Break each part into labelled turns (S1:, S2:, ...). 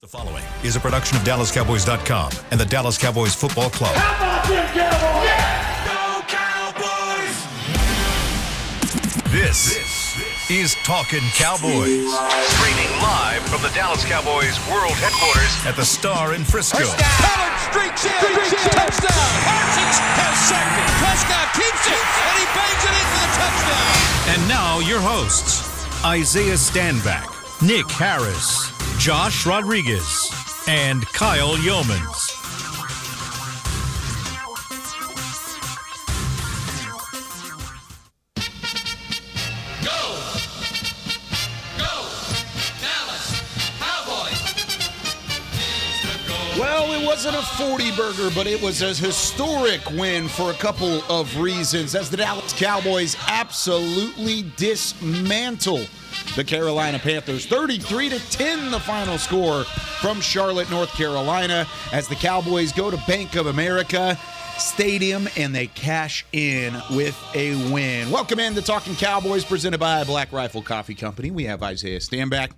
S1: The following is a production of DallasCowboys.com and the Dallas Cowboys Football Club.
S2: How about them Cowboys?
S1: Yeah!
S2: Go Cowboys!
S1: This is Talkin Cowboys. Streaming live from the Dallas Cowboys World Headquarters at the Star in Frisco.
S3: Pollard streaks in. Touchdown. Parsons has sacked it. Prescott keeps it, and he bangs it in for the touchdown.
S1: And now your hosts, Isaiah Stanback, Nick Harris, Josh Rodriguez, and Kyle Yeomans.
S4: Well, it wasn't a 40 burger, but it was a historic win for a couple of reasons as the Dallas Cowboys absolutely dismantle the Carolina Panthers. 33-10 the final score from Charlotte, North Carolina, as the Cowboys go to Bank of America Stadium and they cash in with a win. Welcome in to Talkin Cowboys, presented by Black Rifle Coffee Company. We have Isaiah Stanback.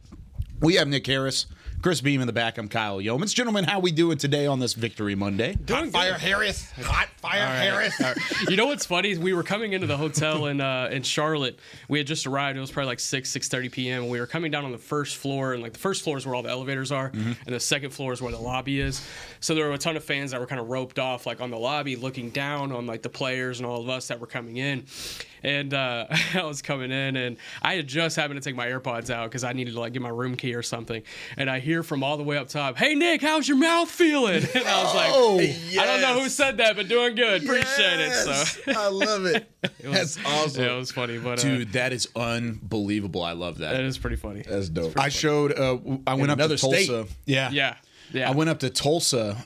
S4: We have Nick Harris. Chris Beam in the back. I'm Kyle Yeomans. Gentlemen, how we doing today on this Victory Monday?
S3: Hot fire Harris. Hot fire Harris.
S5: All right. You know what's funny? We were coming into the hotel in Charlotte. We had just arrived. It was probably like 6:30 p.m. We were coming down on the first floor, and like the first floor is where all the elevators are, and the second floor is where the lobby is. So there were a ton of fans that were kind of roped off, like on the lobby, looking down on like the players and all of us that were coming in. And I was coming in, and I had just happened to take my AirPods out because I needed to like get my room key or something. And I hear from all the way up top, "Hey Nick, how's your mouth feeling?" And I was like, I don't know who said that, but doing good. Appreciate it. So
S6: I love it. That's awesome.
S5: Yeah, it was funny, but
S4: Dude, that is unbelievable. I love that.
S5: that is pretty funny.
S6: That's dope.
S4: I showed. I went up to
S6: another
S4: Tulsa.
S6: state.
S5: Yeah.
S4: I went up to Tulsa,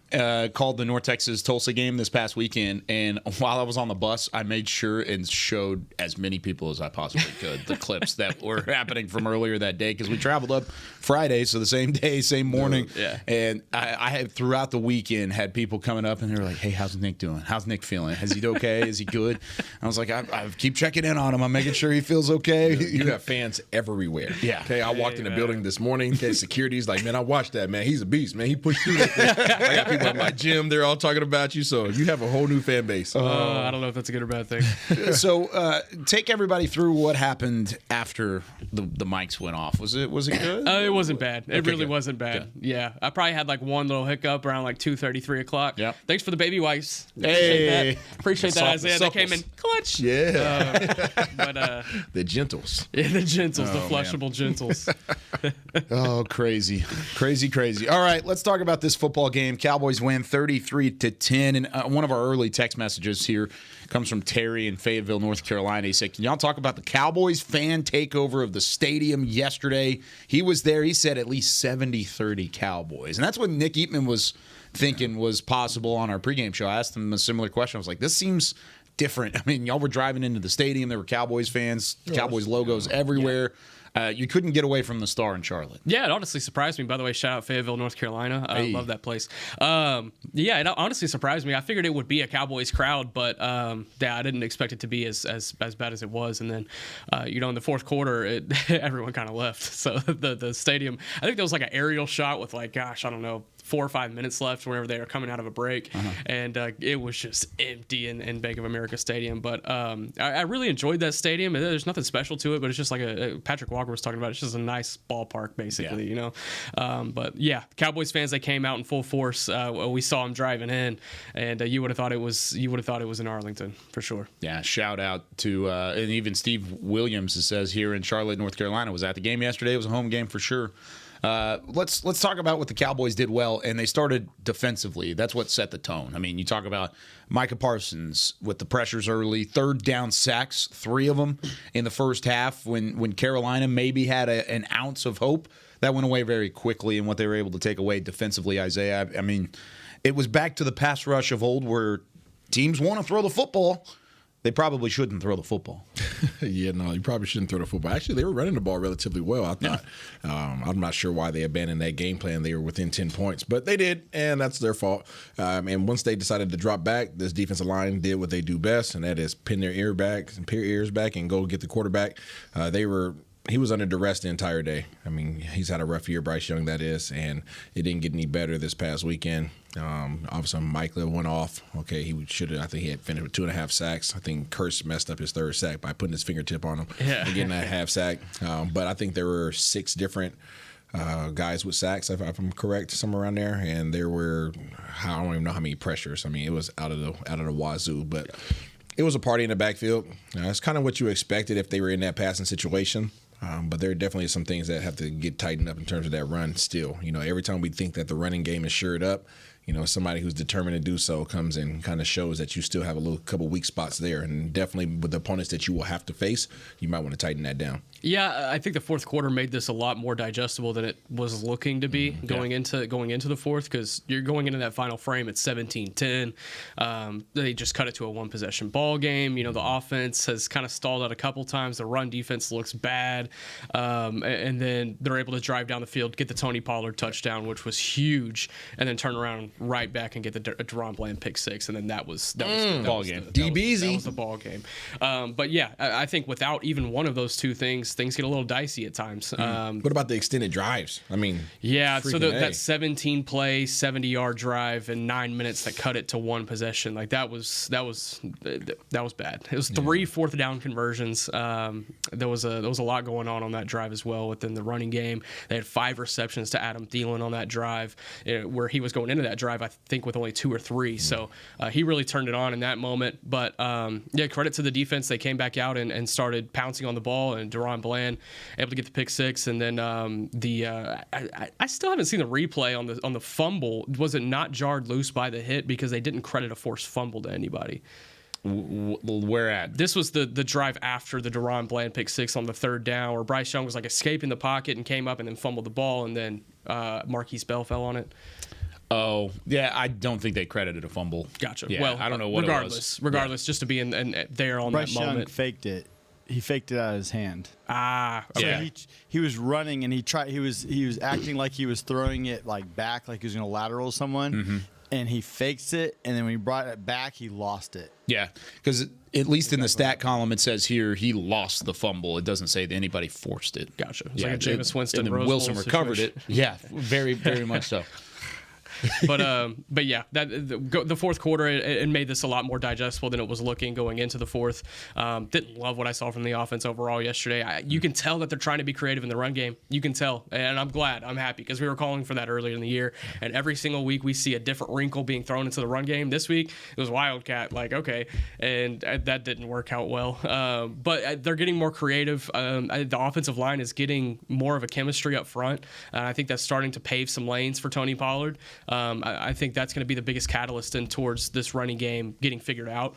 S4: called the North Texas Tulsa game this past weekend, and while I was on the bus, I made sure and showed as many people as I possibly could the clips that were happening from earlier that day, because we traveled up Friday, so the same day, same morning.
S5: Yeah.
S4: And I had throughout the weekend had people coming up, and they were like, "Hey, how's Nick doing? How's Nick feeling? Is he okay? Is he good?" I was like, I keep checking in on him. I'm making sure he feels okay.
S6: You got fans everywhere.
S4: Yeah.
S6: Okay, I walked in the building this morning. Okay, security's like, "Man, I watched that, man. He's a beast, man. He pushed through that thing." I got people at my gym. They're all talking about you. So you have a whole new fan base.
S5: I don't know if that's a good or bad thing.
S4: So take everybody through what happened after the mics went off. Was it good?
S5: It wasn't bad. It really
S6: good.
S5: wasn't bad.
S4: Good.
S5: Yeah. I probably had like one little hiccup around like 2:30, 3 o'clock.
S4: Yep.
S5: Thanks for the baby wipes.
S4: Hey.
S5: Appreciate that, Isaiah. They came in clutch.
S6: Yeah.
S5: But
S6: The gentles.
S5: yeah, the gentles, the flushable gentles.
S4: Oh, crazy. All right, let's talk about this football game. Cowboys win 33-10. And one of our early text messages here comes from Terry in Fayetteville, North Carolina. He said, "Can y'all talk about the Cowboys fan takeover of the stadium yesterday?" He was there. He said at least 70-30 Cowboys. And that's what Nick Eatman was thinking was possible on our pregame show. I asked him a similar question. I was like, this seems different. I mean, y'all were driving into the stadium. There were Cowboys fans, Cowboys logos everywhere. You couldn't get away from the Star in Charlotte.
S5: Yeah, it honestly surprised me. By the way, shout out Fayetteville, North Carolina. I love that place. Yeah, it honestly surprised me. I figured it would be a Cowboys crowd, but I didn't expect it to be as bad as it was. And then, in the fourth quarter, everyone kind of left. So the stadium, I think there was like an aerial shot with like, gosh, I don't know, 4 or 5 minutes left whenever they were coming out of a break. And it was just empty in Bank of America Stadium. But I really enjoyed that stadium. There's nothing special to it, but it's just like Patrick Walker was talking about. It's just a nice ballpark, basically, But yeah, Cowboys fans, they came out in full force. We saw them driving in, and you would have thought it was in Arlington for sure.
S4: Yeah, shout out to and even Steve Williams says here in Charlotte, North Carolina, was at the game yesterday. It was a home game for sure. Let's talk about what the Cowboys did well, and they started defensively. That's what set the tone. I mean, you talk about Micah Parsons with the pressures early, third down sacks, 3 of them in the first half when Carolina maybe had an ounce of hope. That went away very quickly, and what they were able to take away defensively, Isaiah. I mean, it was back to the pass rush of old where teams want to throw the football. They probably shouldn't throw the football.
S6: Yeah, no, you probably shouldn't throw the football. Actually, they were running the ball relatively well, I thought. Yeah. I'm not sure why they abandoned that game plan. They were within 10 points, but they did, and that's their fault. And once they decided to drop back, this defensive line did what they do best, and that is pin their ears back and go get the quarterback. They were he was under duress the entire day. I mean, he's had a rough year, Bryce Young, that is, and it didn't get any better this past weekend. Obviously, Michael went off. Okay, he should have. I think he had finished with 2.5 sacks. I think Kurtz messed up his third sack by putting his fingertip on him and getting that half sack. But I think there were 6 different guys with sacks, if I'm correct, somewhere around there, and there were I don't even know how many pressures. I mean, it was out of the wazoo, but. It was a party in the backfield. It's kind of what you expected if they were in that passing situation. But there are definitely some things that have to get tightened up in terms of that run still. Every time we think that the running game is shored up, somebody who's determined to do so comes and kind of shows that you still have a couple weak spots there. And definitely with the opponents that you will have to face, you might want to tighten that down.
S5: Yeah, I think the fourth quarter made this a lot more digestible than it was looking to be going into the fourth, because you're going into that final frame at 17-10. They just cut it to a one-possession ball game. The offense has kind of stalled out a couple times. The run defense looks bad. And then they're able to drive down the field, get the Tony Pollard touchdown, which was huge, and then turn around right back and get the DaRon Bland pick 6. And then that was the ball game. That was the ball game. But yeah, I think without even one of those two things get a little dicey at times.
S6: What about the extended drives? I mean,
S5: yeah, so that 17-play, 70-yard drive in 9 minutes that cut it to one possession, like that was bad. It was 3 fourth down conversions. There was a lot going on that drive as well within the running game. They had 5 receptions to Adam Thielen on that drive, where he was going into that drive, I think, with only 2 or 3. So he really turned it on in that moment. But credit to the defense. They came back out and started pouncing on the ball, and DaRon Bland able to get the pick 6. And then I still haven't seen the replay on the fumble. Was it not jarred loose by the hit, because they didn't credit a forced fumble to anybody?
S7: Where at?
S5: This was the drive after the DaRon Bland pick 6 on the 3rd down, where Bryce Young was like escaping the pocket and came up and then fumbled the ball, and then Marquise Bell fell on it.
S7: Oh, yeah, I don't think they credited a fumble.
S5: Gotcha.
S7: Yeah,
S5: well,
S7: I don't know what
S5: regardless, just to be in there on
S8: Bryce
S5: that moment.
S8: Young faked it. He faked it out of his hand.
S5: Okay.
S8: So he was running, and he was acting like he was throwing it like back, like he was going to lateral someone, and he fakes it, and then when he brought it back, he lost it.
S7: Yeah, because at least in the stat column it says here he lost the fumble. It doesn't say that anybody forced it.
S5: Gotcha. It's like a Jameis Winston.
S7: And then Wilson recovered it. Yeah, very, very much so.
S5: But yeah, the fourth quarter it made this a lot more digestible than it was looking going into the fourth. Didn't love what I saw from the offense overall yesterday. You can tell that they're trying to be creative in the run game. You can tell, and I'm happy, because we were calling for that earlier in the year. And every single week we see a different wrinkle being thrown into the run game. This week it was Wildcat, like okay, and that didn't work out well. But they're getting more creative. The offensive line is getting more of a chemistry up front. I think that's starting to pave some lanes for Tony Pollard. I think that's going to be the biggest catalyst towards this running game getting figured out.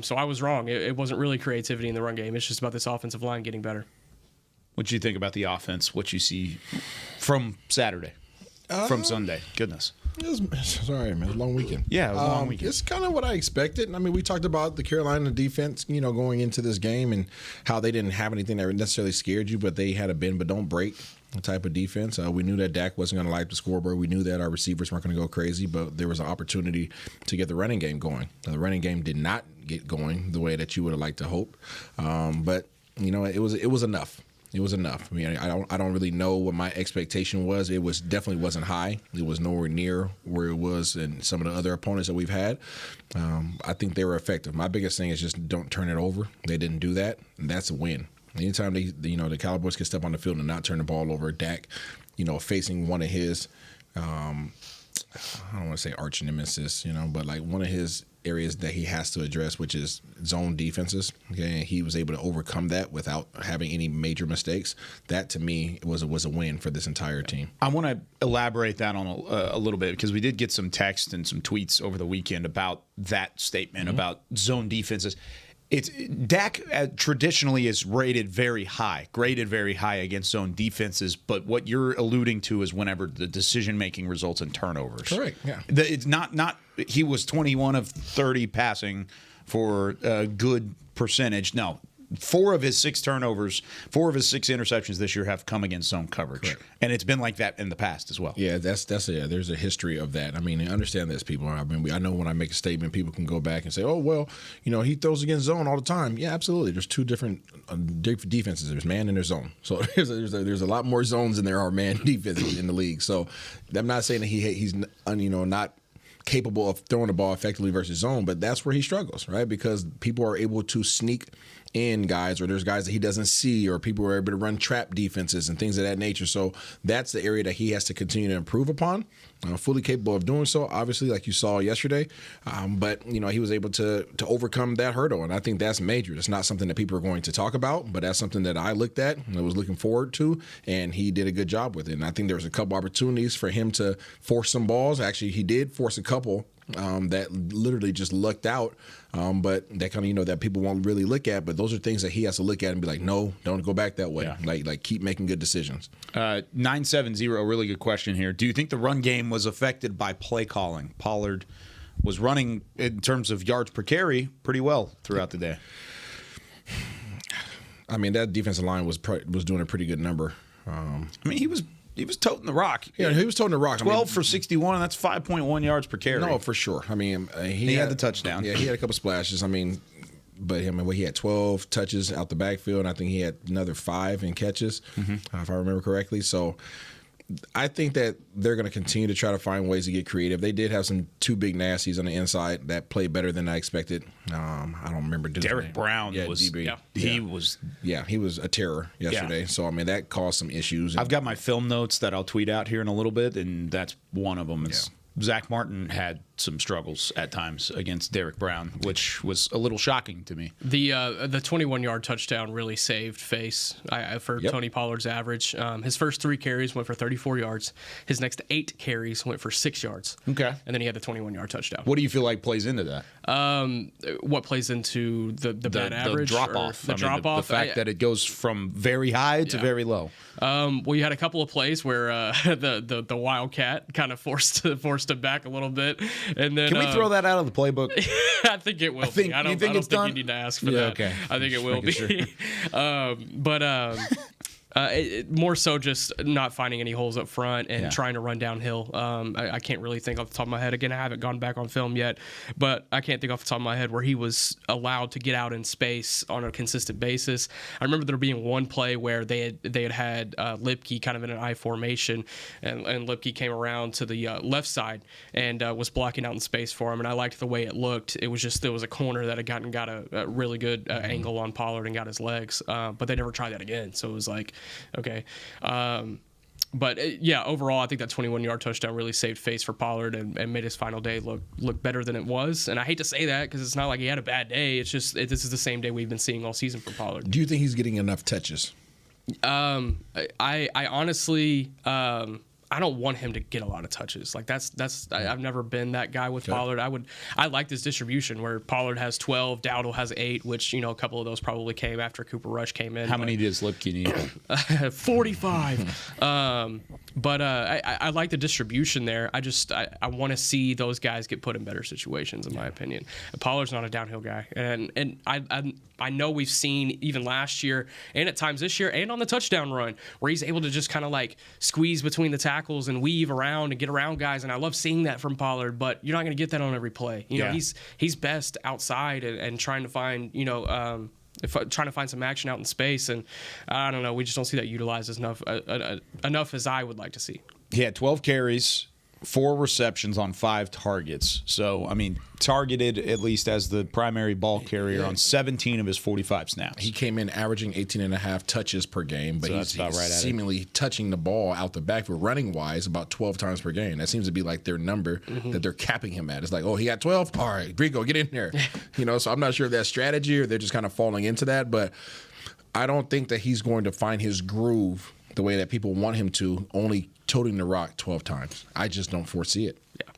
S5: So I was wrong. It wasn't really creativity in the run game. It's just about this offensive line getting better.
S7: What do you think about the offense? What you see from Saturday, from Sunday? Goodness.
S6: Sorry, man. It was a long weekend.
S7: Yeah, it was a long weekend.
S6: It's kind of what I expected. I mean, we talked about the Carolina defense, going into this game, and how they didn't have anything that necessarily scared you, but they had a bend but don't break type of defense. We knew that Dak wasn't going to light the scoreboard. We knew that our receivers weren't going to go crazy, but there was an opportunity to get the running game going. The running game did not get going the way that you would have liked to hope, but it was enough. It was enough. I mean, I don't really know what my expectation was. It was definitely wasn't high. It was nowhere near where it was in some of the other opponents that we've had. I think they were effective. My biggest thing is just don't turn it over. They didn't do that, and that's a win. Anytime the Cowboys can step on the field and not turn the ball over, Dak, facing one of his, I don't want to say arch nemesis, but like one of his areas that he has to address, which is zone defenses. Okay, and he was able to overcome that without having any major mistakes. That to me was a win for this entire team.
S7: I want to elaborate that on a little bit, because we did get some text and some tweets over the weekend about that statement about zone defenses. Dak traditionally is graded very high against zone defenses, but what you're alluding to is whenever the decision-making results in turnovers.
S6: Correct, yeah.
S7: It's not he was 21 of 30 passing for a good percentage. No, 4 of his 6 turnovers, 4 of his 6 interceptions this year have come against zone coverage.
S6: Correct.
S7: And it's been like that in the past as well.
S6: Yeah, there's a history of that. I mean, understand this, people. I mean, I know when I make a statement, people can go back and say, "Oh, well, he throws against zone all the time." Yeah, absolutely. There's 2 different defenses. There's man and there's zone. So there's a lot more zones than there are man defenses in the league. So I'm not saying that he's not capable of throwing the ball effectively versus zone, but that's where he struggles, right? Because people are able to sneak in guys, or there's guys that he doesn't see, or people are able to run trap defenses and things of that nature. So that's the area that he has to continue to improve upon. Fully capable of doing so, obviously, like you saw yesterday. But he was able to overcome that hurdle, and I think that's major. It's not something that people are going to talk about, but that's something that I looked at and I was looking forward to, and he did a good job with it. And I think there was a couple opportunities for him to force some balls. Actually, he did force a couple that literally just lucked out, but that kind of that people won't really look at. But those are things that he has to look at and be like, no, don't go back that way. Yeah. Like keep making good decisions.
S7: 970, really good question here. Do you think the run game was affected by play calling? Pollard was running in terms of yards per carry pretty well throughout the day.
S6: I mean, that defensive line was doing a pretty good number.
S7: He was toting the rock.
S6: Yeah, he was toting the rock.
S7: 12 for 61, and that's 5.1 yards per carry.
S6: No, for sure. I mean,
S7: he had the touchdown.
S6: Yeah, he had a couple splashes. I mean, but he had 12 touches out the backfield, and I think he had another 5 in catches, if I remember correctly. So I think that they're going to continue to try to find ways to get creative. They did have some 2 big nasties on the inside that played better than I expected. I don't remember.
S7: Derek Brown was
S6: DB.
S7: He
S6: was a terror yesterday.
S7: Yeah.
S6: So I mean that caused some issues.
S7: I've got my film notes that I'll tweet out here in a little bit, and that's one of them. Zach Martin had some struggles at times against Derek Brown, which was a little shocking to me.
S5: The 21-yard touchdown really saved face for Tony Pollard's average. His first 3 carries went for 34 yards. His next 8 carries went for 6 yards.
S7: Okay.
S5: And then he had the 21-yard touchdown.
S7: What do you feel like plays into that?
S5: What plays into the bad average?
S7: The drop-off.
S5: The drop-off.
S7: The fact that it goes from very high to very low.
S5: Well, you had a couple of plays where the Wildcat kind of forced him back a little bit, and then
S7: can we throw that out of the playbook?
S5: I think it will. I don't think you need to ask for that.
S7: Okay.
S5: I think it will be. Sure. More so just not finding any holes up front and trying to run downhill. I can't really think off the top of my head. Again, I haven't gone back on film yet, but I can't think off the top of my head where he was allowed to get out in space on a consistent basis. I remember there being one play where they had Lipke kind of in an I formation, and Lipke came around to the left side and was blocking out in space for him, and I liked the way it looked. It was just there was a corner that had got a really good angle on Pollard and got his legs, but they never tried that again. So it was like, okay. But overall, I think that 21-yard touchdown really saved face for Pollard and made his final day look better than it was. And I hate to say that because it's not like he had a bad day. It's just this is the same day we've been seeing all season for Pollard.
S6: Do you think he's getting enough touches?
S5: I honestly. I don't want him to get a lot of touches. Like I've never been that guy with Pollard. I like this distribution where Pollard has 12, Dowdle has 8, which a couple of those probably came after Cooper Rush came in.
S7: How many does Lipke need?
S5: 45. But I like the distribution there. I want to see those guys get put in better situations, in my opinion. Pollard's not a downhill guy, and I know we've seen even last year and at times this year and on the touchdown run where he's able to just kind of like squeeze between the tackles and weave around and get around guys, and I love seeing that from Pollard. But you're not going to get that on every play. You know, he's best outside and trying to find trying to find some action out in space, and I don't know. We just don't see that utilized enough as I would like to see.
S7: He had 12 carries, 4 receptions on 5 targets. So, I mean, targeted at least as the primary ball carrier on 17 of his 45 snaps.
S6: He came in averaging 18.5 touches per game, but he's seemingly touching the ball out the backfield running-wise about 12 times per game. That seems to be like their number that they're capping him at. It's like, oh, he got 12? All right, Rico, get in there. So I'm not sure if that's strategy or they're just kind of falling into that, but I don't think that he's going to find his groove the way that people want him to, only toting the rock 12 times. I just don't foresee it.
S7: Yeah.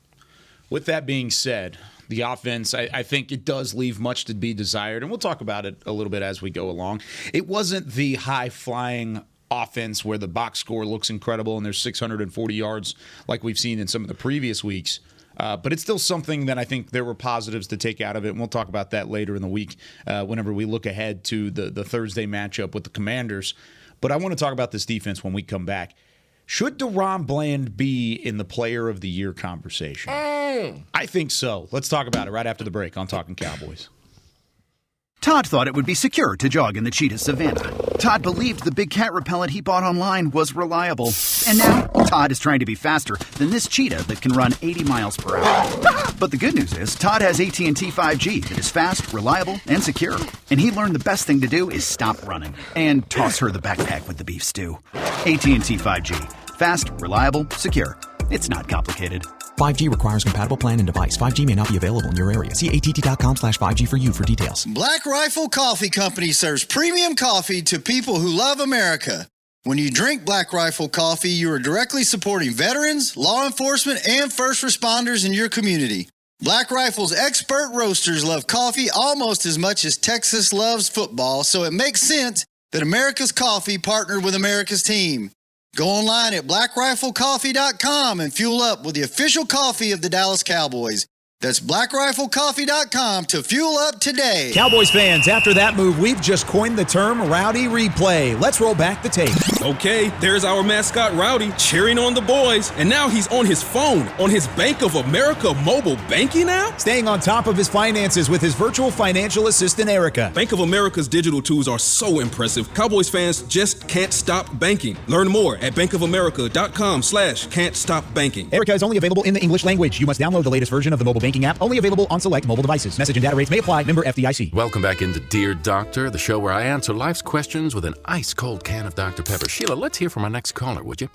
S7: With that being said, the offense, I think it does leave much to be desired, and we'll talk about it a little bit as we go along. It wasn't the high-flying offense where the box score looks incredible and there's 640 yards like we've seen in some of the previous weeks. But it's still something that I think there were positives to take out of it, and we'll talk about that later in the week whenever we look ahead to the Thursday matchup with the Commanders. But I want to talk about this defense when we come back. Should DaRon Bland be in the Player of the Year conversation? I think so. Let's talk about it right after the break on Talkin Cowboys.
S9: Todd thought it would be secure to jog in the cheetah savanna. Todd believed the big cat repellent he bought online was reliable. And now, Todd is trying to be faster than this cheetah that can run 80 miles per hour. But the good news is, Todd has AT&T 5G that is fast, reliable, and secure. And he learned the best thing to do is stop running and toss her the backpack with the beef stew. AT&T 5G. Fast, reliable, secure. It's not complicated.
S10: 5G requires compatible plan and device. 5G may not be available in your area. See att.com/5G for you for details.
S11: Black Rifle Coffee Company serves premium coffee to people who love America. When you drink Black Rifle coffee, you are directly supporting veterans, law enforcement, and first responders in your community. Black Rifle's expert roasters love coffee almost as much as Texas loves football, so it makes sense that America's Coffee partnered with America's team. Go online at blackriflecoffee.com and fuel up with the official coffee of the Dallas Cowboys. That's blackriflecoffee.com to fuel up today.
S12: Cowboys fans, after that move, we've just coined the term Rowdy Replay. Let's roll back the tape.
S13: Okay, there's our mascot Rowdy cheering on the boys, and now he's on his phone on his Bank of America mobile banking app?
S12: Staying on top of his finances with his virtual financial assistant, Erica.
S13: Bank of America's digital tools are so impressive. Cowboys fans just can't stop banking. Learn more at bankofamerica.com/can't-stop-banking.
S12: Erica is only available in the English language. You must download the latest version of the mobile banking app, only available on select mobile devices. Message and data rates may apply. Member FDIC.
S14: Welcome back into Dear Doctor, the show where I answer life's questions with an ice-cold can of Dr. Pepper. Sheila, let's hear from our next caller, would you?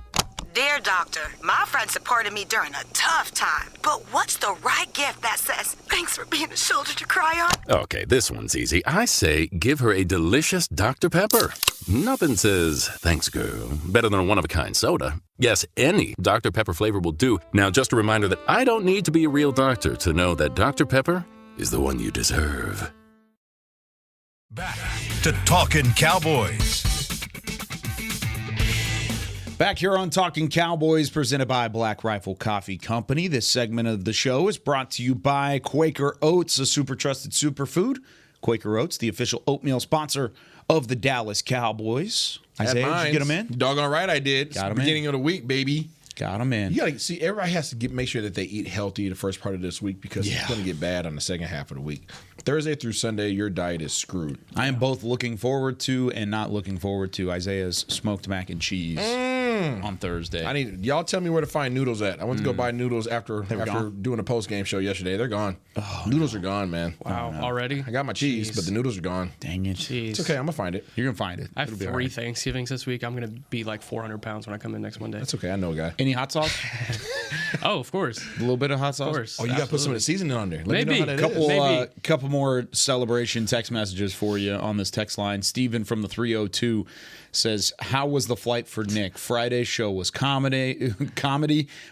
S15: Dear Doctor, my friend supported me during a tough time, but what's the right gift that says, thanks for being a shoulder to cry on?
S14: Okay, this one's easy. I say give her a delicious Dr. Pepper. Nothing says, thanks, girl, better than a one-of-a-kind soda. Yes, any Dr. Pepper flavor will do. Now, just a reminder that I don't need to be a real doctor to know that Dr. Pepper is the one you deserve.
S1: Back to Talkin Cowboys.
S7: Back here on Talkin Cowboys, presented by Black Rifle Coffee Company. This segment of the show is brought to you by Quaker Oats, a super trusted superfood. Quaker Oats, the official oatmeal sponsor of the Dallas Cowboys. Isaiah, did you get them in?
S6: Doggone right I did.
S7: Got them
S6: Beginning of the week, baby.
S7: Got them in.
S6: You got to see, everybody has to make sure that they eat healthy the first part of this week because it's going to get bad on the second half of the week. Thursday through Sunday, your diet is screwed.
S7: I am both looking forward to and not looking forward to Isaiah's smoked mac and cheese on Thursday.
S6: Y'all tell me where to find noodles at. I went to go buy noodles after doing a post-game show yesterday. They're gone. Oh, noodles are gone, man.
S5: Wow, already?
S6: I got my cheese, but the noodles are gone.
S7: Dang it.
S5: Jeez.
S6: It's okay. I'm going to find it.
S7: You're going to find it.
S5: I have 3 Thanksgivings this week. I'm going to be like 400 pounds when I come in next Monday.
S6: That's okay. I know a guy.
S7: Any hot sauce?
S5: Oh, of course.
S7: A little bit of hot sauce?
S5: Of course.
S6: Oh, you got to put some of the seasoning on there.
S5: Maybe.
S6: Me know how that is.
S7: Couple more celebration text messages for you on this text line. Steven from the 302 says, how was the flight for Nick? Friday's show was comedy,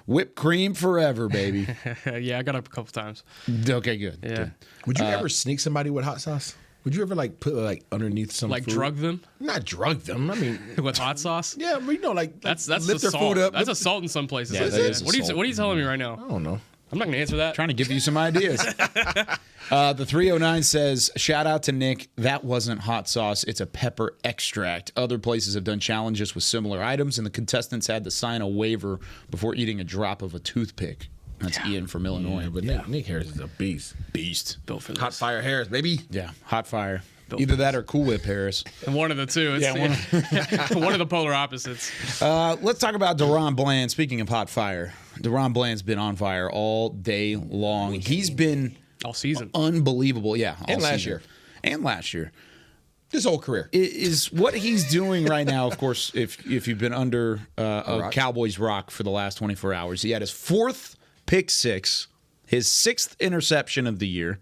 S7: whipped cream forever, baby.
S5: Yeah, I got up a couple times.
S7: Okay, good.
S5: Yeah.
S7: Good.
S6: Would you ever sneak somebody with hot sauce? Would you ever put underneath some food?
S5: Drug them?
S6: Not drug them. I mean,
S5: with hot sauce?
S6: Yeah, but
S5: that's
S6: lift their
S5: salt.
S6: food up.
S5: That's a salt in some places.
S7: Yeah,
S5: What are you telling me right now?
S6: I don't know.
S5: I'm not going to answer that.
S7: Trying to give you some ideas. The 309 says, shout out to Nick. That wasn't hot sauce. It's a pepper extract. Other places have done challenges with similar items, and the contestants had to sign a waiver before eating a drop of a toothpick. That's Ian from Illinois.
S6: Yeah, but Nick Harris is a beast.
S5: Built for this.
S6: Hot Fire Harris, baby.
S7: Yeah, hot fire. Either that or Cool Whip Harris.
S5: And one of the two. One of the polar opposites.
S7: Let's talk about DaRon Bland. Speaking of hot fire, DaRon Bland's been on fire all day long. He's been
S5: all season
S7: unbelievable. Yeah, all
S6: and last
S7: season.
S6: year.
S7: And last year.
S6: His whole career.
S7: Is what he's doing right now, of course, if you've been under a Cowboys rock for the last 24 hours, he had his 4th pick six, his 6th interception of the year,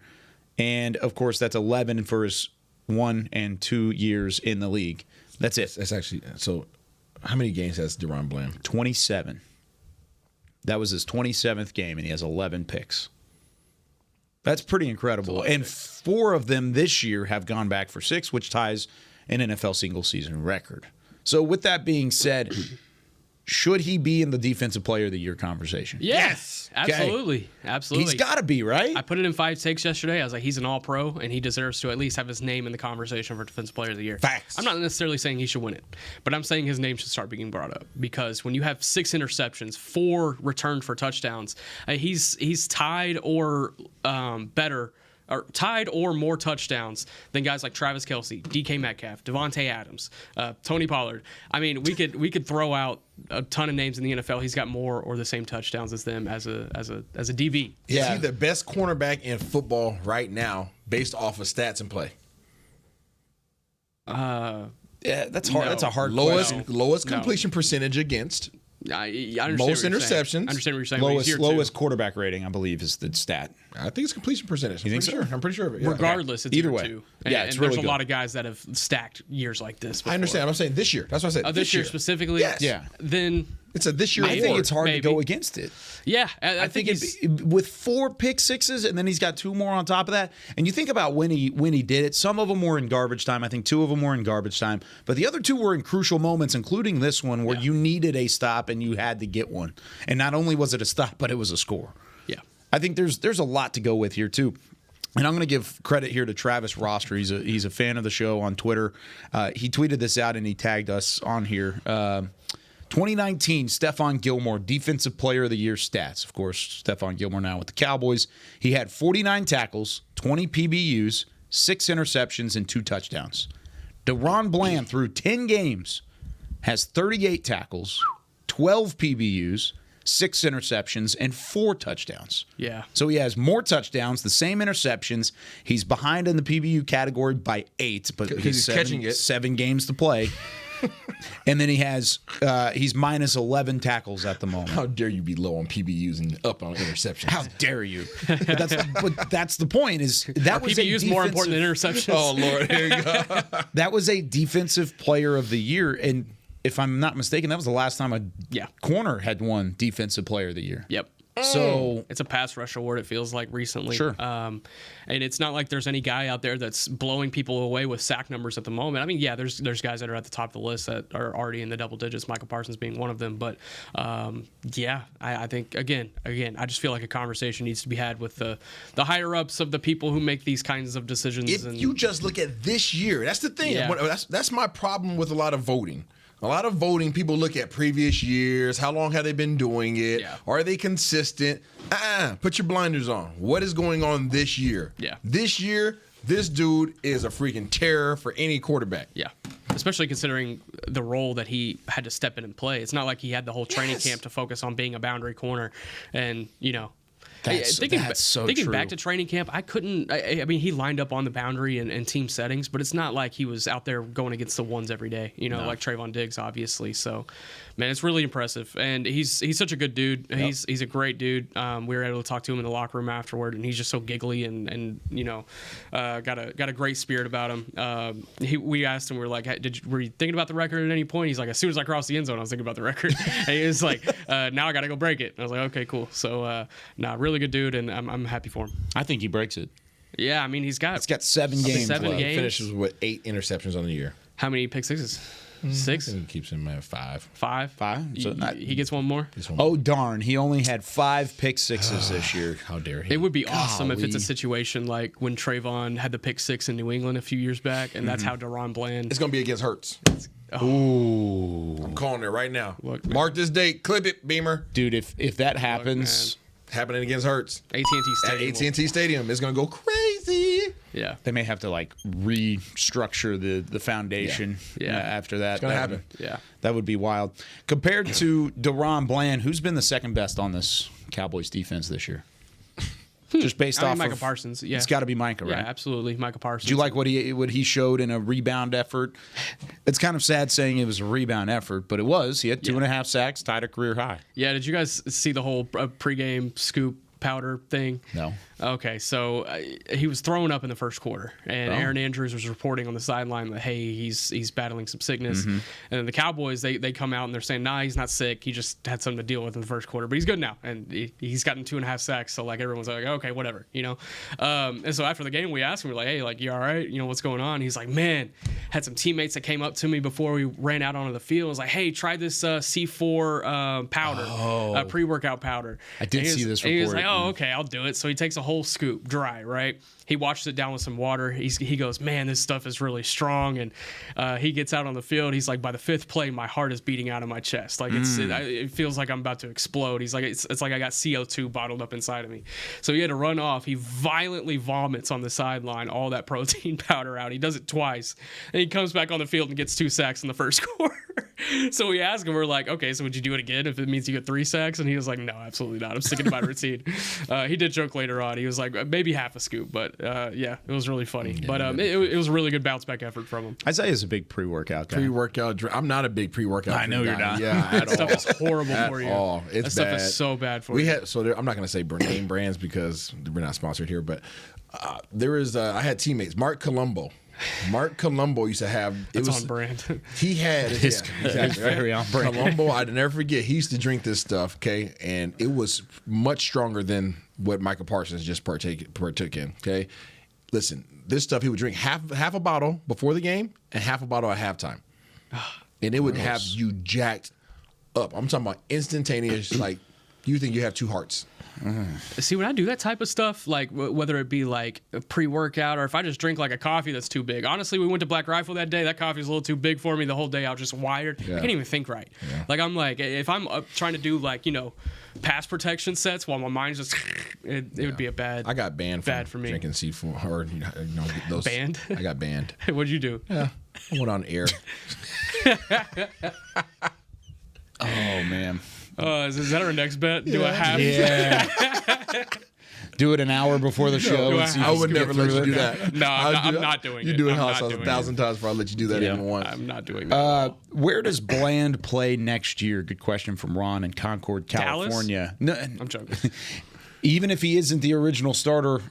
S7: and, of course, that's 11 for his 1 and 2 years in the league. That's it.
S6: That's actually so. How many games has DaRon Bland?
S7: 27. That was his 27th game, and he has 11 picks. That's pretty incredible. And 4 of them this year have gone back for 6, which ties an NFL single-season record. So with that being said, should he be in the Defensive Player of the Year conversation?
S5: Yes. Absolutely. Absolutely.
S7: He's got to be, right?
S5: I put it in 5 takes yesterday. I was like, he's an all-pro, and he deserves to at least have his name in the conversation for Defensive Player of the Year.
S7: Facts.
S5: I'm not necessarily saying he should win it, but I'm saying his name should start being brought up because when you have 6 interceptions, 4 returned for touchdowns, he's tied or better, or tied or more touchdowns than guys like Travis Kelce, DK Metcalf, Devontae Adams, Tony Pollard. I mean, we could throw out a ton of names in the NFL. He's got more or the same touchdowns as them as a DB.
S6: Is he the best cornerback in football right now based off of stats and play?
S7: Yeah, that's hard.
S5: No.
S7: That's a hard
S6: Lowest completion percentage against.
S5: I understand
S6: most
S5: what you're saying.
S6: interceptions.
S5: I understand what you're saying.
S7: Lowest quarterback rating, I believe, is the stat.
S6: I think it's completion percentage.
S7: You think so?
S6: I'm pretty sure of it. Yeah.
S5: Regardless, it's
S7: Either
S5: year
S7: way.
S5: 2.
S7: Yeah,
S5: and
S7: it's
S5: and
S7: really
S5: there's
S7: good.
S5: a lot of guys that have stacked years like this before.
S6: I understand. I'm saying this year. That's what I said.
S5: This year specifically?
S6: Yes.
S7: Yeah.
S5: Then
S6: it's a this year
S7: I think
S6: award.
S7: it's hard
S5: Maybe.
S7: to go against it.
S5: Yeah,
S7: I think with 4 pick sixes, and then he's got 2 more on top of that. And you think about when he did it. Some of them were in garbage time. I think 2 of them were in garbage time, but the other 2 were in crucial moments, including this one where you needed a stop and you had to get one. And not only was it a stop, but it was a score.
S5: Yeah,
S7: I think there's a lot to go with here too. And I'm going to give credit here to Travis Roster. He's a fan of the show on Twitter. He tweeted this out and he tagged us on here. 2019, Stephon Gilmore, Defensive Player of the Year stats. Of course, Stephon Gilmore now with the Cowboys. He had 49 tackles, 20 PBUs, 6 interceptions, and 2 touchdowns. DaRon Bland, through 10 games, has 38 tackles, 12 PBUs, 6 interceptions, and 4 touchdowns.
S5: Yeah.
S7: So he has more touchdowns, the same interceptions. He's behind in the PBU category by 8, but
S6: he's catching it.
S7: 7 games to play. And then he's minus 11 tackles at the moment.
S6: How dare you be low on PBUs and up on interceptions?
S7: How dare you? But that's the point. Is that was
S5: PBU's more important than interceptions?
S6: Oh Lord, here you go.
S7: That was a Defensive Player of the Year, and if I'm not mistaken, that was the last time a corner had won Defensive Player of the Year.
S5: Yep.
S7: So
S5: it's a pass rush award, it feels like, recently.
S7: Sure.
S5: And it's not like there's any guy out there that's blowing people away with sack numbers at the moment. I mean, yeah, there's guys that are at the top of the list that are already in the double digits, Michael Parsons being one of them. But, I think, again, I just feel like a conversation needs to be had with the higher-ups of the people who make these kinds of decisions.
S6: If you just look at this year, that's the thing.
S5: Yeah.
S6: That's my problem with a lot of voting. A lot of voting, people look at previous years. How long have they been doing it?
S5: Yeah.
S6: Are they consistent? Put your blinders on. What is going on this year?
S5: Yeah.
S6: This year, this dude is a freaking terror for any quarterback.
S5: Yeah. Especially considering the role that he had to step in and play. It's not like he had the whole training camp to focus on being a boundary corner. And, thinking back to training camp, I couldn't. I mean, he lined up on the boundary and team settings, but it's not like he was out there going against the ones every day. Like Trayvon Diggs, obviously. So, man, it's really impressive, and he's such a good dude. Yep. He's a great dude. We were able to talk to him in the locker room afterward, and he's just so giggly and got a great spirit about him. We asked him, we were like, hey, were you thinking about the record at any point? He's like, as soon as I crossed the end zone, I was thinking about the record. And he was like, now I got to go break it. And I was like, okay, cool. So, really good dude, and I'm happy for him.
S7: I think he breaks it.
S5: Yeah, I mean, he's got
S7: 7 games.
S5: 7 games.
S6: Finishes with 8 interceptions on the year.
S5: How many pick sixes? 6?
S6: He keeps him at 5.
S5: 5?
S7: So
S5: he gets one more?
S7: Oh, darn. He only had 5 pick sixes this year.
S6: How dare he?
S5: It would be awesome if it's a situation like when Trayvon had the pick 6 in New England a few years back, and that's how DaRon Bland.
S6: It's going to be against Hurts.
S7: Ooh.
S6: I'm calling it right now.
S5: Look,
S6: mark this date. Clip it, Beamer.
S7: Dude, if that happens...
S6: happening against Hurts.
S5: AT&T Stadium.
S6: At AT&T Stadium. It's going to go crazy.
S5: Yeah.
S7: They may have to restructure the foundation after that.
S6: It's going to happen.
S5: Yeah.
S7: That would be wild. Compared to DaRon Bland, who's been the second best on this Cowboys defense this year? Just based off
S5: Micah
S7: of
S5: Parsons. Yeah.
S7: It's got to be Micah, right?
S5: Yeah, absolutely. Micah Parsons.
S7: Do you like what he showed in a rebound effort? It's kind of sad saying it was a rebound effort, but it was. He had 2.5 sacks, tied a career high.
S5: Yeah, did you guys see the whole pregame scoop powder thing?
S7: No.
S5: Okay, so he was throwing up in the first quarter, and Aaron Andrews was reporting on the sideline that, hey, he's battling some sickness. And then the Cowboys, they come out and they're saying, nah, he's not sick. He just had something to deal with in the first quarter, but he's good now, and he's gotten 2.5 sacks. So like everyone's like, okay, whatever, you know. And so after the game, we asked him, we're like, hey, like, you all right? You know, what's going on? He's like, man, had some teammates that came up to me before we ran out onto the field. Was like, hey, try this C4 powder, pre-workout powder.
S7: I did see this report.
S5: He was like, oh, okay, I'll do it. So he takes a whole scoop dry, right? He washes it down with some water. He goes, man, this stuff is really strong. And he gets out on the field. He's like, by the 5th play, my heart is beating out of my chest. Like it feels like I'm about to explode. He's like, it's like I got CO2 bottled up inside of me. So he had to run off. He violently vomits on the sideline all that protein powder out. He does it twice. And he comes back on the field and gets 2 sacks in the first quarter. So we asked him, we're like, okay, so would you do it again if it means you get 3 sacks? And he was like, no, absolutely not. I'm sticking to my routine. He did joke later on. He was like, maybe half a scoop, but yeah, it was really funny. But it was a really good bounce back effort from him.
S7: Isaiah's a big pre-workout guy.
S6: I'm not a big pre-workout.
S7: I know you're not.
S6: Yeah, at all.
S5: Stuff is horrible for you.
S6: It's
S5: that
S6: bad.
S5: Stuff is so bad for you.
S6: I'm not going to say name brands because we're not sponsored here, but there is. I had teammates. Mark Colombo used to have.
S5: It's on brand.
S6: He had his
S7: very on brand.
S6: Colombo, I'd never forget. He used to drink this stuff, okay, and it was much stronger than what Michael Parsons just partook in. Okay, listen, this stuff he would drink half a bottle before the game and half a bottle at halftime, and it would have you jacked up. I'm talking about instantaneous, like you think you have 2 hearts.
S5: See, when I do that type of stuff, like whether it be like a pre-workout or if I just drink like a coffee that's too big. Honestly, we went to Black Rifle that day. That coffee was a little too big for me. The whole day I was just wired. I can't even think right. Yeah. Like I'm like, if I'm trying to do like, you know, pass protection sets while my mind's just, it would be a bad.
S6: I got banned for me drinking C4 or those.
S5: Banned?
S6: I got banned.
S5: What'd you do?
S6: Yeah, I went on air.
S7: Oh man.
S5: Is that our next bet? Do a half?
S7: Yeah. Do it an hour before the show.
S6: I would never let you do that.
S5: No, I'm not doing it.
S6: You do it house 1,000 times before I let you do that even once.
S5: I'm not doing that.
S7: Where does Bland play next year? Good question from Ron in Concord, California.
S5: No, I'm joking.
S7: Even if he isn't the original starter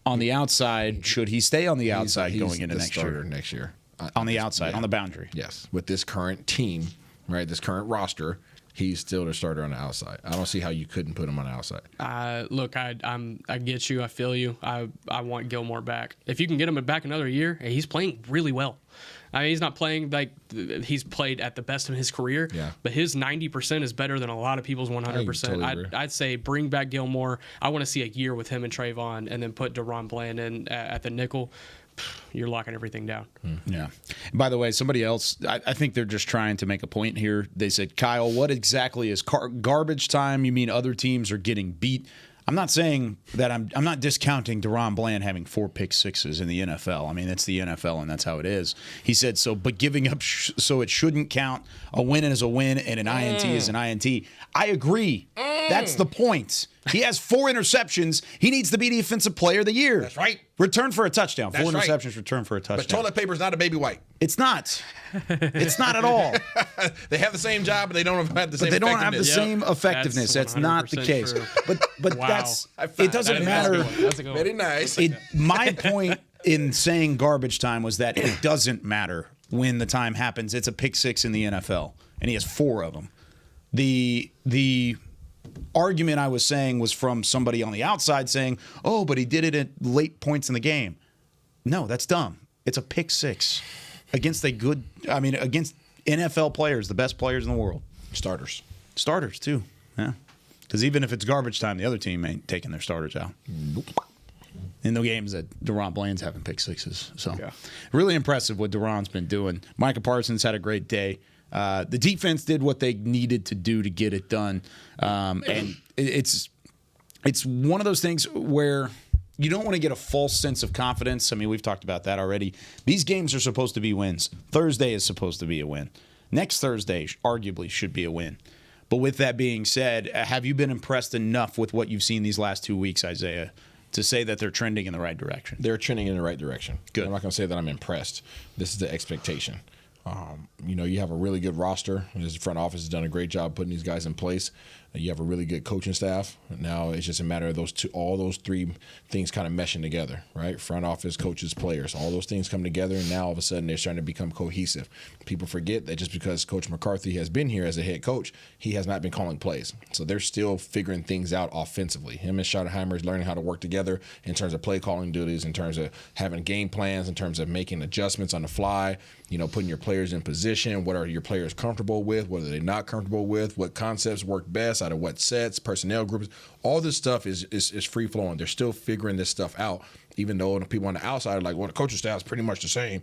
S7: on the outside, should he stay on the outside going into next year?
S6: Next year.
S7: On the outside, on the boundary.
S6: Yes. With this current team, right, this current roster, he's still the starter on the outside. I don't see how you couldn't put him on the outside.
S5: Look, I get you. I feel you. I want Gilmore back. If you can get him back another year, he's playing really well. I mean, he's not playing like he's played at the best of his career, but his 90% is better than a lot of people's 100%. I'd say bring back Gilmore. I want to see a year with him and Trayvon, and then put DaRon Bland in at the nickel. You're locking everything down.
S7: Yeah. By the way, somebody else, I think they're just trying to make a point here. They said, Kyle, what exactly is garbage time? You mean other teams are getting beat? I'm not saying that I'm not discounting DaRon Bland having 4 pick sixes in the NFL. I mean, it's the NFL, and that's how it is. He said, but giving up so it shouldn't count. A win is a win, and an INT is an INT. I agree. That's the point. He has 4 interceptions. He needs to be Defensive Player of the Year.
S6: That's right.
S7: Return for a touchdown.
S6: That's
S7: 4 interceptions,
S6: right.
S7: Return for a touchdown.
S6: But toilet paper is not a baby wipe.
S7: It's not. It's not at all.
S6: They have the same job, but they don't have the same.
S7: But they don't have the same effectiveness. That's not the case.
S5: True.
S7: But
S5: wow.
S7: it doesn't matter.
S6: Very nice.
S7: My point in saying garbage time was that it doesn't matter when the time happens. It's a pick 6 in the NFL, and he has 4 of them. The argument I was saying was from somebody on the outside saying, "Oh, but he did it at late points in the game." No, that's dumb. It's a pick 6 against against NFL players, the best players in the world. Starters too. Yeah. Because even if it's garbage time, the other team ain't taking their starters out. Nope. In the games that DaRon Bland's having pick 6s. So really impressive what DaRon's been doing. Micah Parsons had a great day. The defense did what they needed to do to get it done. And it's one of those things where you don't want to get a false sense of confidence. I mean, we've talked about that already. These games are supposed to be wins. Thursday is supposed to be a win. Next Thursday arguably should be a win. But with that being said, have you been impressed enough with what you've seen these last 2 weeks, Isaiah, to say that they're trending in the right direction?
S6: They're trending in the right direction.
S7: Good.
S6: I'm not going to say that I'm impressed. This is the expectation. You have a really good roster. His front office has done a great job putting these guys in place. You have a really good coaching staff. Now it's just a matter of all those three things kind of meshing together, right? Front office, coaches, players, all those things come together, and now all of a sudden they're starting to become cohesive. People forget that just because Coach McCarthy has been here as a head coach, he has not been calling plays. So they're still figuring things out offensively. Him and Schottenheimer is learning how to work together in terms of play calling duties, in terms of having game plans, in terms of making adjustments on the fly, putting your players in position. What are your players comfortable with? What are they not comfortable with? What concepts work best out of what sets, personnel groups? All this stuff is free flowing. They're still figuring this stuff out, even though the people on the outside are like, well, the coaching staff is pretty much the same.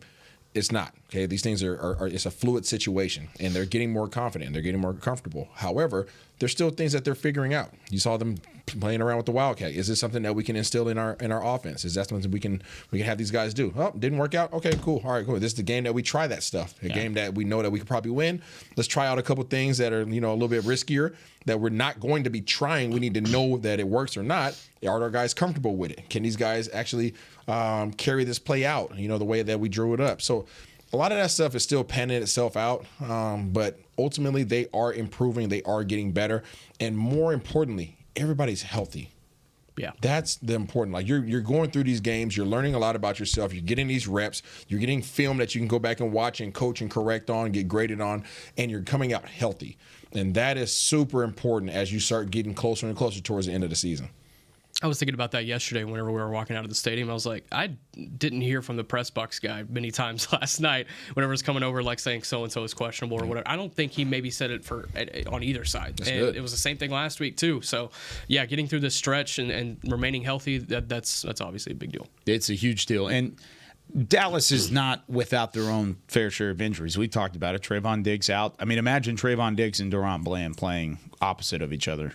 S6: It's not. Okay, these things are it's a fluid situation, and they're getting more confident. They're getting more comfortable. However, there's still things that they're figuring out. You saw them playing around with the Wildcat. Is this something that we can instill in our offense? Is that something we can have these guys do? Oh, didn't work out. Okay, cool. All right, cool. This is the game that we try that stuff. A game that we know that we could probably win. Let's try out a couple things that are a little bit riskier that we're not going to be trying. We need to know that it works or not. Are our guys comfortable with it? Can these guys actually carry this play out? The way that we drew it up. So a lot of that stuff is still panning itself out, but ultimately they are improving. They are getting better, and more importantly, everybody's healthy.
S5: Yeah,
S6: that's the important. Like you're going through these games, you're learning a lot about yourself. You're getting these reps. You're getting film that you can go back and watch and coach and correct on, get graded on, and you're coming out healthy. And that is super important as you start getting closer and closer towards the end of the season.
S5: I was thinking about that yesterday whenever we were walking out of the stadium. I was like, I didn't hear from the press box guy many times last night whenever it's coming over, like saying so-and-so is questionable or whatever. I don't think he maybe said it on either side.
S6: That's
S5: and
S6: good.
S5: It was the same thing last week too. So, yeah, getting through this stretch and remaining healthy, that's obviously a big deal.
S7: It's a huge deal. And Dallas is not without their own fair share of injuries. We talked about it. Trayvon Diggs out. I mean, imagine Trayvon Diggs and DaRon Bland playing opposite of each other.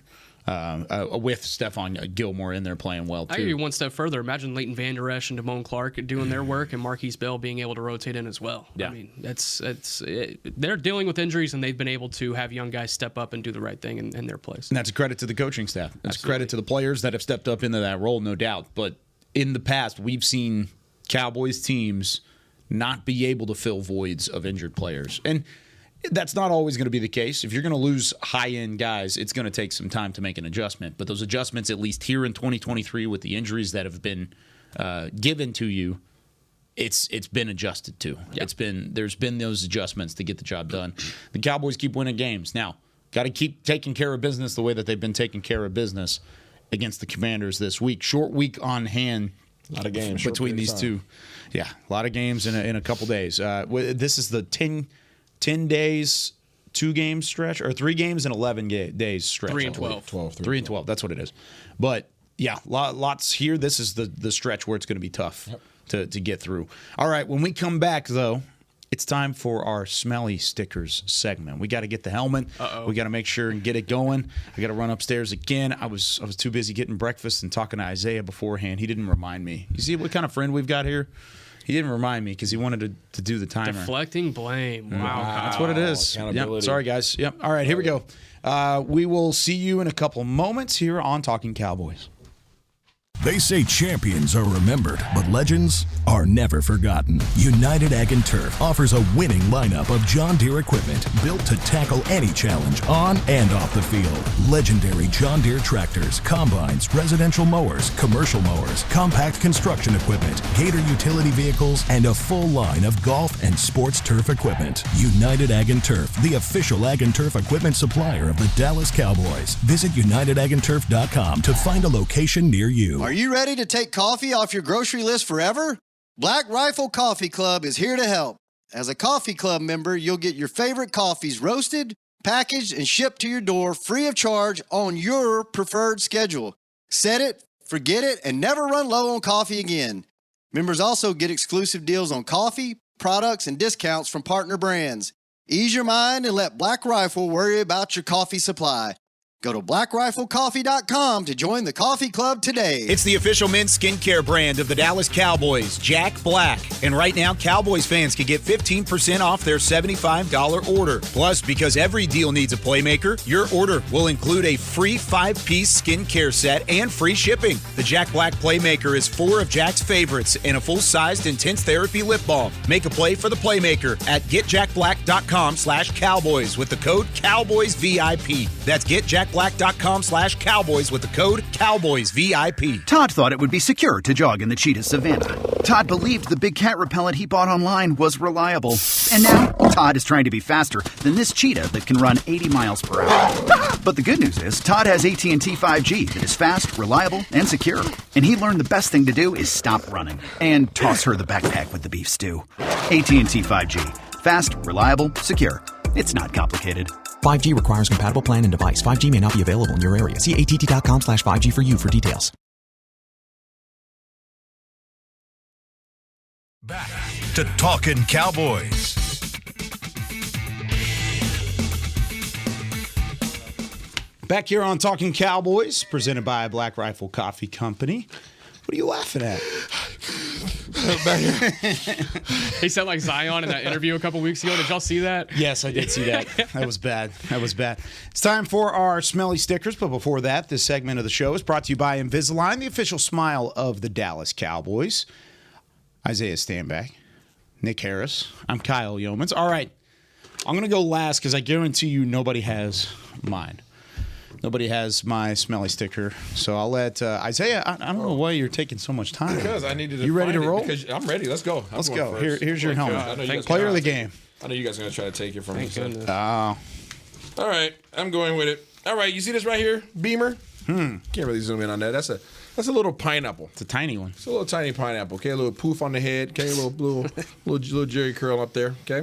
S7: With Stephon Gilmore in there playing well, too.
S5: I give you one step further. Imagine Leighton Vander Esch and Damone Clark doing their work and Marquise Bell being able to rotate in as well.
S7: Yeah.
S5: I mean, they're dealing with injuries, and they've been able to have young guys step up and do the right thing in their place.
S7: And that's a credit to the coaching staff. That's
S5: Absolutely.
S7: a credit to the players that have stepped up into that role, no doubt. But in the past, we've seen Cowboys teams not be able to fill voids of injured players. And that's not always going to be the case. If you're going to lose high-end guys, it's going to take some time to make an adjustment. But those adjustments, at least here in 2023, with the injuries that have been given to you, it's been adjusted to.
S5: Yep.
S7: There's been those adjustments to get the job done. The Cowboys keep winning games. Now, got to keep taking care of business the way that they've been taking care of business against the Commanders this week. Short week on hand.
S6: A lot of games
S7: between these two. Yeah, a lot of games in a couple days. This is the 10 days, 2-game stretch, or 3 games and 11 days stretch.
S5: 3 and 12.
S7: 3 and 12. That's what it is. But yeah, lots here. This is the stretch where it's going to be tough to get through. All right, when we come back though, it's time for our smelly stickers segment. We got to get the helmet. We got to make sure and get it going. I got to run upstairs again. I was too busy getting breakfast and talking to Isaiah beforehand. He didn't remind me. You see what kind of friend we've got here? He didn't remind me because he wanted to do the timer.
S5: Deflecting blame. Wow.
S7: That's what it is. Yep. Sorry, guys. Yep. All right, here we go. We will see you in a couple moments here on Talking Cowboys.
S16: They say champions are remembered, but legends are never forgotten. United Ag & Turf offers a winning lineup of John Deere equipment built to tackle any challenge on and off the field. Legendary John Deere tractors, combines, residential mowers, commercial mowers, compact construction equipment, Gator utility vehicles, and a full line of golf and sports turf equipment. United Ag & Turf, the official Ag & Turf equipment supplier of the Dallas Cowboys. Visit UnitedAgAndTurf.com to find a location near you.
S11: Are you ready to take coffee off your grocery list forever? Black Rifle Coffee Club is here to help. As a coffee club member, you'll get your favorite coffees roasted, packaged, and shipped to your door free of charge on your preferred schedule. Set it, forget it, and never run low on coffee again. Members also get exclusive deals on coffee, products, and discounts from partner brands. Ease your mind and let Black Rifle worry about your coffee supply. Go to blackriflecoffee.com to join the coffee club today.
S17: It's the official men's skincare brand of the Dallas Cowboys, Jack Black. And right now, Cowboys fans can get 15% off their $75 order. Plus, because every deal needs a playmaker, your order will include a free 5-piece skincare set and free shipping. The Jack Black Playmaker is 4 of Jack's favorites and a full-sized intense therapy lip balm. Make a play for the Playmaker at getjackblack.com/Cowboys with the code CowboysVIP. That's getjackblack.com/Cowboys jackblack.com/cowboys with the code CowboysVIP.
S9: Todd thought it would be secure to jog in the cheetah savanna. Todd believed the big cat repellent he bought online was reliable. And now, Todd is trying to be faster than this cheetah that can run 80 miles per hour. But the good news is, Todd has AT&T 5G that is fast, reliable, and secure. And he learned the best thing to do is stop running and toss her the backpack with the beef stew. AT&T 5G. Fast, reliable, secure. It's not complicated.
S10: 5G requires compatible plan and device. 5G may not be available in your area. See att.com/5G for you for details.
S1: Back to Talkin Cowboys.
S7: Back here on Talkin Cowboys, presented by Black Rifle Coffee Company. What are you laughing at?
S5: He sounded like Zion in that interview a couple weeks ago. Did y'all see that?
S7: Yes, I did see that. That was bad. It's time for our smelly stickers, but before that, this segment of the show is brought to you by Invisalign, the official smile of the Dallas Cowboys. Isaiah Stanback, Nick Harris. I'm Kyle Yeomans. All right, I'm going to go last because I guarantee you nobody has mine. Nobody has my smelly sticker, so I'll let Isaiah. I don't know why you're taking so much time.
S6: Because I needed to.
S7: You ready to roll?
S6: Because I'm ready. Let's go.
S7: Let's go. Here's your helmet. Player of the game.
S6: I know you guys are going to try to take it from me.
S5: Goodness.
S6: All right, I'm going with it. All right, you see this right here, Beamer? Can't really zoom in on that. That's a little pineapple.
S7: It's a tiny one.
S6: It's a little tiny pineapple. Okay, a little poof on the head. Okay, a little Jerry curl up there. Okay,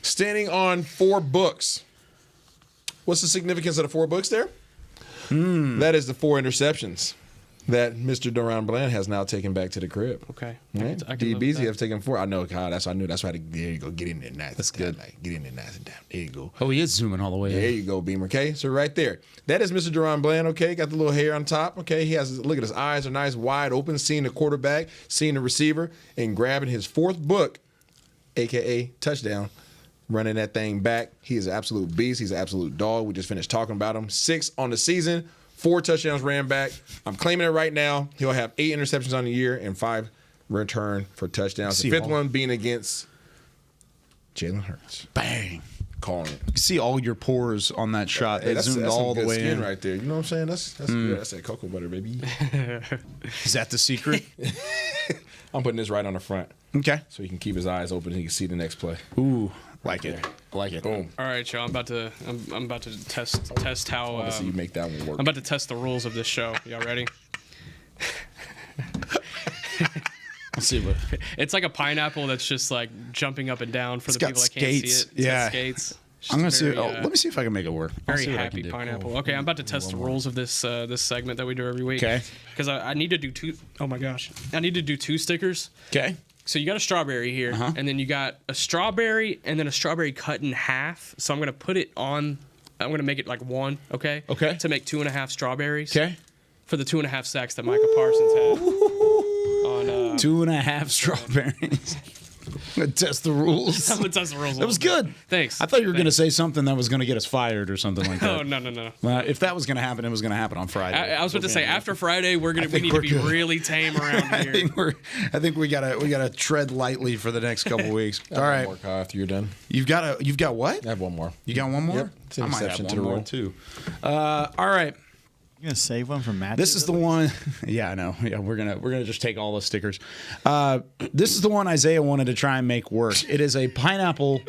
S6: standing on 4 books. What's the significance of the 4 books there? That is the 4 interceptions that Mr. DaRon Bland has now taken back to the crib.
S5: Okay.
S6: Right? DBZ have taken 4. I know, God. I knew. That's why. There you go. Get in there, nice. That's good. Like, get in there, nice and down. There you go.
S7: Oh, he is zooming all the way.
S6: There you go, Beamer. Okay, so right there, that is Mr. DaRon Bland. Okay, got the little hair on top. Okay, he has. Look at his eyes are nice, wide open, seeing the quarterback, seeing the receiver, and grabbing his 4th book, aka touchdown. Running that thing back. He is an absolute beast. He's an absolute dog. We just finished talking about him. 6 on the season, 4 touchdowns ran back. I'm claiming it right now. He'll have 8 interceptions on the year and 5 return for touchdowns. The 5th one being against Jalen Hurts.
S7: Bang.
S6: Calling it.
S7: You can see all your pores on that shot.
S6: Hey,
S7: It zoomed all the way in.
S6: Right there. You know what I'm saying? That's good. That's that cocoa butter, baby.
S7: Is that the secret?
S6: I'm putting this right on the front.
S7: Okay.
S6: So he can keep his eyes open and he can see the next play.
S7: Ooh. Like it.
S6: Boom.
S5: All right, y'all. I'm about to test how.
S6: Let's see you make that one work.
S5: I'm about to test the rules of this show. Y'all ready?
S7: Let's see what.
S5: It's like a pineapple that's just like jumping up and down for the people that can't see it. It's got skates.
S7: I'm gonna see. Let me see if I can make it work.
S5: Very happy pineapple. Okay, I'm about to test the rules of this segment that we do every week.
S7: Okay.
S5: Because I need to do 2. Oh my gosh, I need to do 2 stickers.
S7: Okay.
S5: So you got a strawberry here, and then you got a strawberry, and then a strawberry cut in half. So I'm gonna put it on. I'm gonna make it like 1. Okay.
S7: Okay.
S5: To make 2.5 strawberries.
S7: Okay.
S5: For the 2.5 sacks that Micah Parsons had. On
S7: 2.5 strawberries. I'm going to test the rules.
S5: I'm going to test the rules.
S7: That was good.
S5: Thanks.
S7: I thought you were going to say something that was going to get us fired or something like that.
S5: Oh, no.
S7: Well, if that was going to happen, it was going to happen on Friday.
S5: I was about to say after Friday, we need to be really tame around here.
S7: I think we gotta tread lightly for the next couple weeks. All right.
S6: More, Kyle, after you're done.
S7: You've got what?
S6: I have one more.
S7: You got one more?
S6: Yep. It's an
S7: I might have
S6: exception
S7: one
S6: to the
S7: more
S6: rule
S7: too. All right.
S8: You gonna save one from Matt?
S7: This is the one. Yeah, I know. Yeah, we're gonna just take all the stickers. This is the one Isaiah wanted to try and make work. It is a pineapple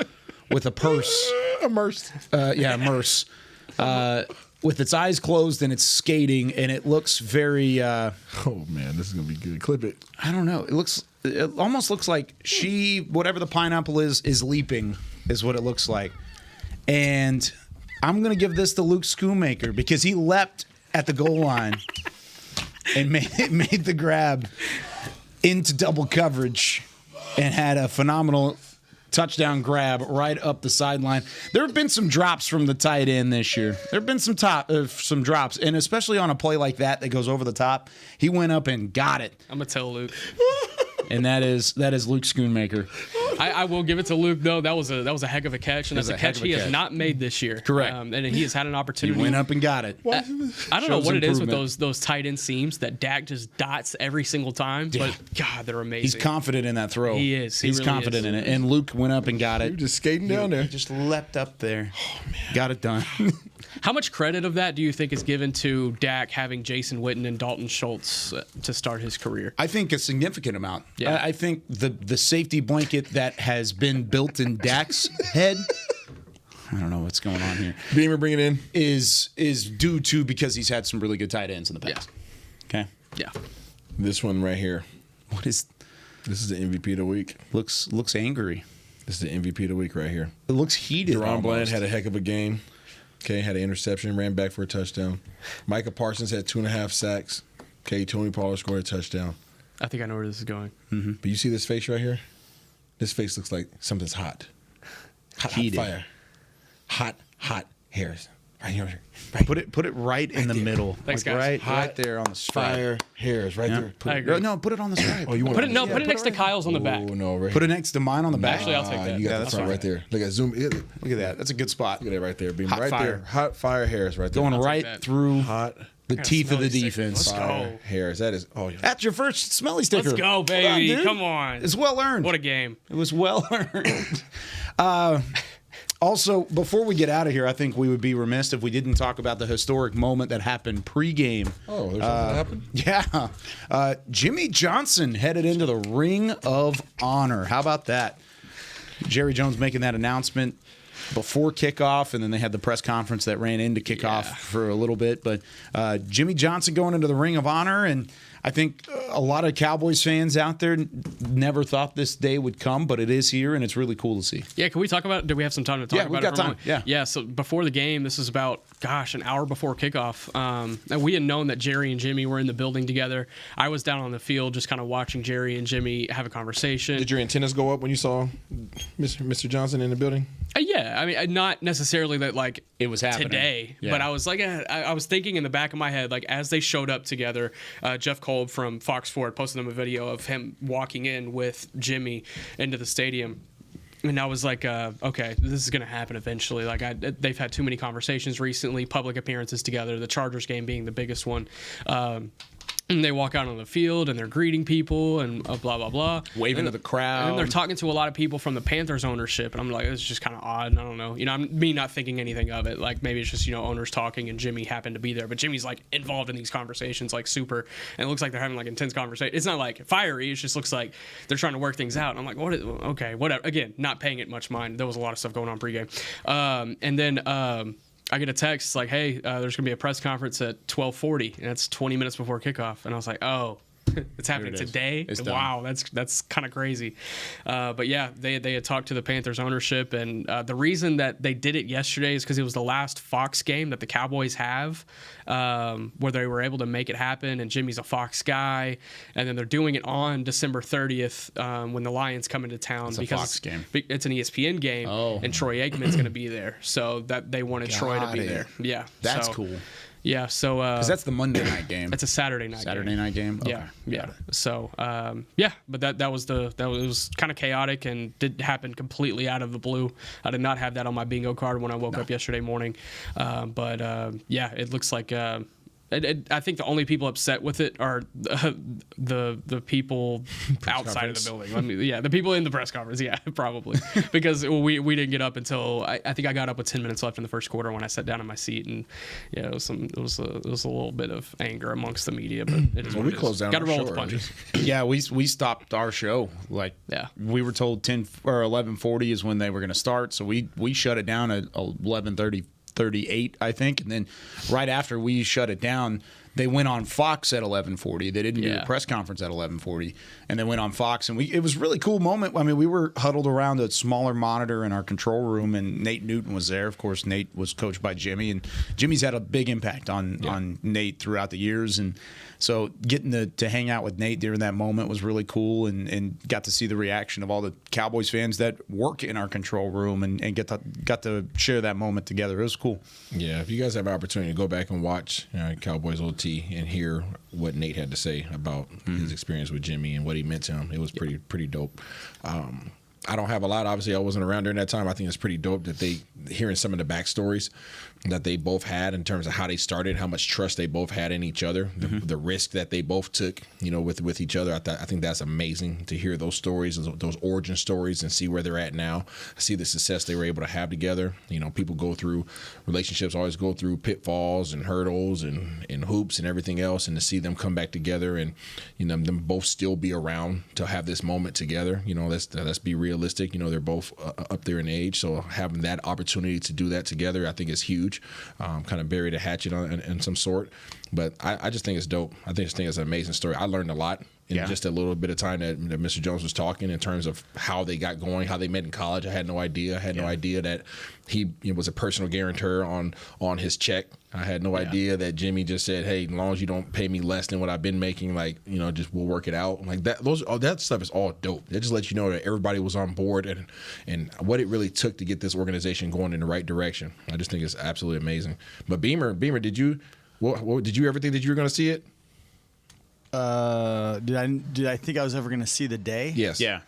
S7: with a purse.
S6: Immersed.
S7: Immerse. With its eyes closed and it's skating, and it looks very.
S6: Oh man, this is gonna be good. Clip it.
S7: I don't know. It almost looks like whatever the pineapple is leaping, is what it looks like. And I'm gonna give this to Luke Schoonmaker because he leapt at the goal line and made the grab into double coverage and had a phenomenal touchdown grab right up the sideline. There have been some drops from the tight end this year. There have been some drops, and especially on a play like that goes over the top. He went up and got it.
S5: I'm gonna tell Luke.
S7: And that is Luke Schoonmaker.
S5: I will give it to Luke though. That was a heck of a catch, and that's a catch he has not made this year.
S7: Correct.
S5: And he has had an opportunity.
S7: He went up and got it.
S5: I don't know what it is with those tight end seams that Dak just dots every single time, but God, they're amazing.
S7: He's confident in that throw.
S5: He is.
S7: He's
S5: really
S7: confident
S5: is.
S7: in it. And Luke went up and got it.
S6: He was just skating down there.
S7: He just leapt up there. Oh man, got it done.
S5: How much credit of that do you think is given to Dak having Jason Witten and Dalton Schultz to start his career?
S7: I think a significant amount.
S5: Yeah.
S7: I think the safety blanket that has been built in Dak's head. I don't know what's going on here.
S6: Beamer, bring it in.
S7: Is due to because he's had some really good tight ends in the past.
S5: Yeah.
S7: Okay.
S5: Yeah.
S6: This one right here.
S7: What is?
S6: This is the MVP of the week.
S7: Looks angry.
S6: This is the MVP of the week right here.
S7: It looks heated.
S6: DaRon Bland had a heck of a game. Okay, had an interception, ran back for a touchdown. Micah Parsons had 2.5 sacks. Okay, Tony Pollard scored a touchdown.
S5: I think I know where this is going.
S7: Mm-hmm.
S6: But you see this face right here? This face looks like something's hot. Hot fire. Hot hairs. Right here. Right.
S7: Put it right in the middle.
S5: Thanks, guys.
S7: Right there on the stripe.
S6: Fire hairs right there.
S5: I agree.
S7: No, put it on the stripe.
S6: Oh, you want
S5: Put it next to Kyle's on the back.
S6: Oh, no, right
S7: Put it next to mine on the back.
S5: Actually, I'll take that.
S6: You got the front right there. Look at zoom. Look
S7: Look at that. That's a good spot.
S6: at that right there. Beam
S7: Hot
S6: right
S7: fire.
S6: there. Hot fire hairs right there.
S7: Going
S5: I'll take
S7: right
S5: that.
S7: through
S6: hot
S7: the
S5: gotta
S7: teeth of
S5: smell
S7: the
S5: these things.
S7: defense.
S5: Let's
S6: fire
S5: go.
S6: hairs. That is. Oh, yeah.
S7: That's your first smelly sticker.
S5: Let's go,
S7: Hold
S5: baby.
S7: on, dude.
S5: Come on.
S7: It's well earned.
S5: What a game.
S7: It was well earned. Also, before we get out of here, I think we would be remiss if we didn't talk about the historic moment that happened pregame.
S6: Oh, there's something that happened?
S7: Yeah. Jimmy Johnson headed into the Ring of Honor. How about that? Jerry Jones making that announcement before kickoff, and then they had the press conference that ran into kickoff for a little bit. But Jimmy Johnson going into the Ring of Honor, and I think a lot of Cowboys fans out there never thought this day would come, but it is here, and it's really cool to see.
S5: Yeah, can we talk about? Do we have some time to talk about
S7: we've
S5: it?
S7: got
S5: for a
S7: time.
S5: moment? Yeah. So before the game, this is about an hour before kickoff, and we had known that Jerry and Jimmy were in the building together. I was down on the field, just kind of watching Jerry and Jimmy have a conversation.
S6: Did your antennas go up when you saw Mr. Johnson in the building?
S5: Yeah, I mean, not necessarily that like
S7: it was happening
S5: today, but I was like, I was thinking in the back of my head, like as they showed up together, Jeff Kolb from Fox 4 posted them a video of him walking in with Jimmy into the stadium. And I was like, okay, this is going to happen eventually. Like, they've had too many conversations recently, public appearances together, the Chargers game being the biggest one. And they walk out on the field and they're greeting people and blah, blah, blah.
S7: Waving to the crowd.
S5: And they're talking to a lot of people from the Panthers ownership. And I'm like, this is just kind of odd. And I don't know. Me not thinking anything of it. Like, maybe it's just, owners talking and Jimmy happened to be there. But Jimmy's, like, involved in these conversations, like, super. And it looks like they're having, like, intense conversation. It's not, like, fiery. It just looks like they're trying to work things out. And I'm like, okay, whatever. Again, not paying it much mind. There was a lot of stuff going on pregame. And then I get a text like, hey, there's going to be a press conference at 12:40, and it's 20 minutes before kickoff. And I was like, oh, it's happening today? Wow, that's kind of crazy. But yeah, they had talked to the Panthers ownership, and the reason that they did it yesterday is because it was the last Fox game that the Cowboys have, where they were able to make it happen, and Jimmy's a Fox guy, and then they're doing it on December 30th when the Lions come into town.
S7: It's a Fox game.
S5: It's an ESPN game, and Troy Aikman's going to be there, so that they wanted Troy to be there. Yeah,
S7: that's cool.
S5: Yeah, so
S7: because that's the Monday night game.
S5: It's a Saturday night game.
S7: Okay.
S5: Yeah. So but that was kind of chaotic and did happen completely out of the blue. I did not have that on my bingo card when I woke up yesterday morning. But it looks like. I think the only people upset with it are the people outside of the building. The people in the press conference. Yeah, probably because we didn't get up until I think I got up with 10 minutes left in the first quarter when I sat down in my seat, and it was a little bit of anger amongst the media. But it is
S6: we closed down.
S5: Got to roll with the punches.
S7: Yeah, we stopped our show. We were told 10 or 11:40 is when they were going to start, so we shut it down at 11:38, I think, and then right after we shut it down, they went on Fox at 11:40. They didn't do a press conference at 11:40, and they went on Fox, and it was a really cool moment. I mean, we were huddled around a smaller monitor in our control room, and Nate Newton was there. Of course, Nate was coached by Jimmy, and Jimmy's had a big impact on Nate throughout the years, and so getting to hang out with Nate during that moment was really cool, and got to see the reaction of all the Cowboys fans that work in our control room and got to share that moment together. It was cool.
S6: Yeah, if you guys have an opportunity to go back and watch Cowboys OT and hear what Nate had to say about his experience with Jimmy and what he meant to him, it was pretty dope. I don't have a lot. Obviously, I wasn't around during that time. I think it's pretty dope that hearing some of the backstories that they both had in terms of how they started, how much trust they both had in each other, the risk that they both took, with each other. I think that's amazing to hear those stories, those origin stories, and see where they're at now. See the success they were able to have together. People go through relationships, always go through pitfalls and hurdles and hoops and everything else, and to see them come back together and them both still be around to have this moment together. Let's be realistic. They're both up there in age, so having that opportunity to do that together, I think is huge. Kind of bury the hatchet in some sort, but I just think it's dope. I think it's an amazing story. I learned a lot in just a little bit of time that Mr. Jones was talking in terms of how they got going, how they met in college. I had no idea. I had no idea that he was a personal guarantor on his check. I had no idea that Jimmy just said, "Hey, as long as you don't pay me less than what I've been making, just we'll work it out." Like that. That stuff is all dope. It just lets you know that everybody was on board and what it really took to get this organization going in the right direction. I just think it's absolutely amazing. But Beamer, did you ever think that you were going to see it?
S8: Did I think I was ever going to see the day?
S6: Yes.
S7: Yeah.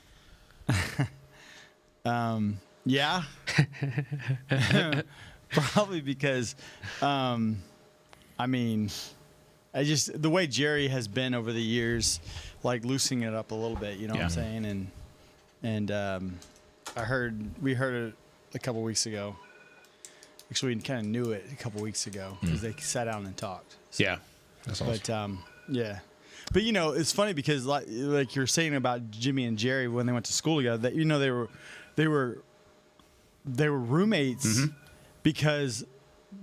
S8: Yeah. Probably because, the way Jerry has been over the years, like loosening it up a little bit, what I'm saying? And we heard it a couple weeks ago. Actually, we kind of knew it a couple weeks ago because they sat down and talked. So,
S7: yeah.
S8: That's awesome. But, yeah. But, it's funny because like you're saying about Jimmy and Jerry when they went to school together, that, they were roommates because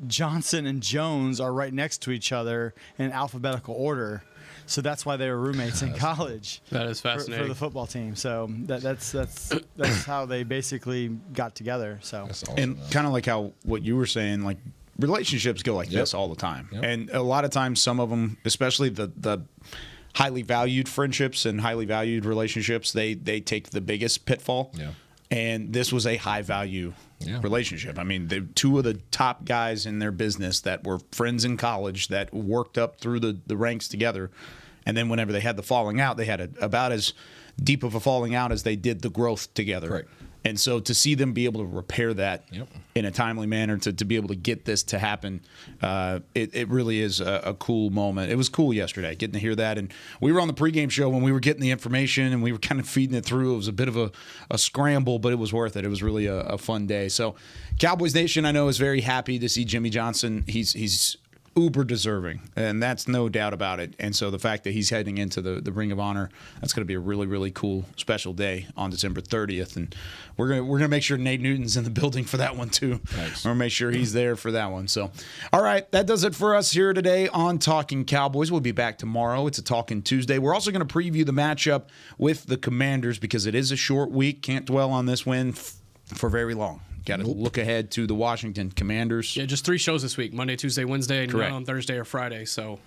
S8: Johnson and Jones are right next to each other in alphabetical order. So that's why they were roommates in college.
S5: That is fascinating
S8: for the football team. So that's how they basically got together. So
S6: awesome,
S7: and kind of like how what you were saying, like relationships go like this all the time, and a lot of times some of them, especially the highly valued friendships and highly valued relationships, they take the biggest pitfall.
S6: Yeah.
S7: And this was a high value relationship. I mean, the two of the top guys in their business that were friends in college that worked up through the ranks together. And then whenever they had the falling out, they had about as deep of a falling out as they did the growth together.
S6: Right.
S7: And so to see them be able to repair that in a timely manner, to be able to get this to happen, it really is a cool moment. It was cool yesterday getting to hear that. And we were on the pregame show when we were getting the information and we were kind of feeding it through. It was a bit of a scramble, but it was worth it. It was really a fun day. So Cowboys Nation, I know, is very happy to see Jimmy Johnson. He's uber deserving, and that's no doubt about it. And so the fact that he's heading into the Ring of Honor, that's going to be a really, really cool special day on December 30th. And we're gonna make sure Nate Newton's in the building for that one too.
S6: Nice.
S7: We're gonna make sure he's there for that one. So, all right, that does it for us here today on Talking Cowboys. We'll be back tomorrow. It's a Talking Tuesday. We're also going to preview the matchup with the Commanders because it is a short week. Can't dwell on this win for very long. Got to look ahead to the Washington Commanders.
S5: Yeah, just 3 shows this week: Monday, Tuesday, Wednesday, and none on Thursday or Friday. So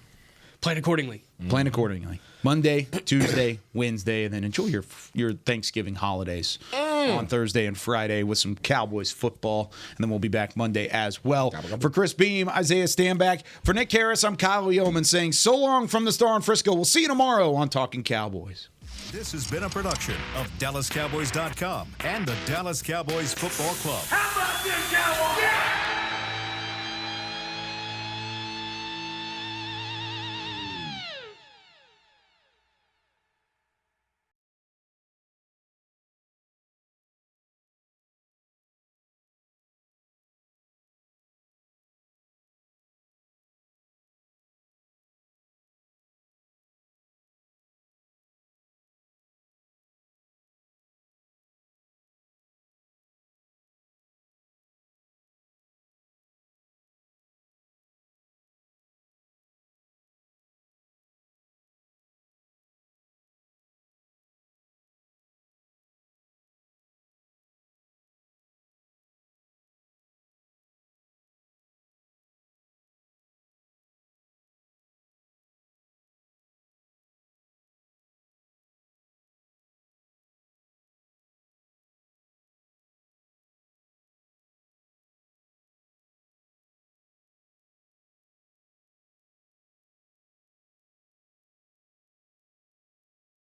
S5: plan accordingly.
S7: Plan accordingly. Monday, Tuesday, Wednesday, and then enjoy your Thanksgiving holidays on Thursday and Friday with some Cowboys football. And then we'll be back Monday as well. For Chris Beam, Isaiah Stanback, for Nick Harris, I'm Kyle Yeoman saying so long from the Star in Frisco. We'll see you tomorrow on Talking Cowboys.
S1: This has been a production of DallasCowboys.com and the Dallas Cowboys Football Club.
S2: How about this, Cowboys?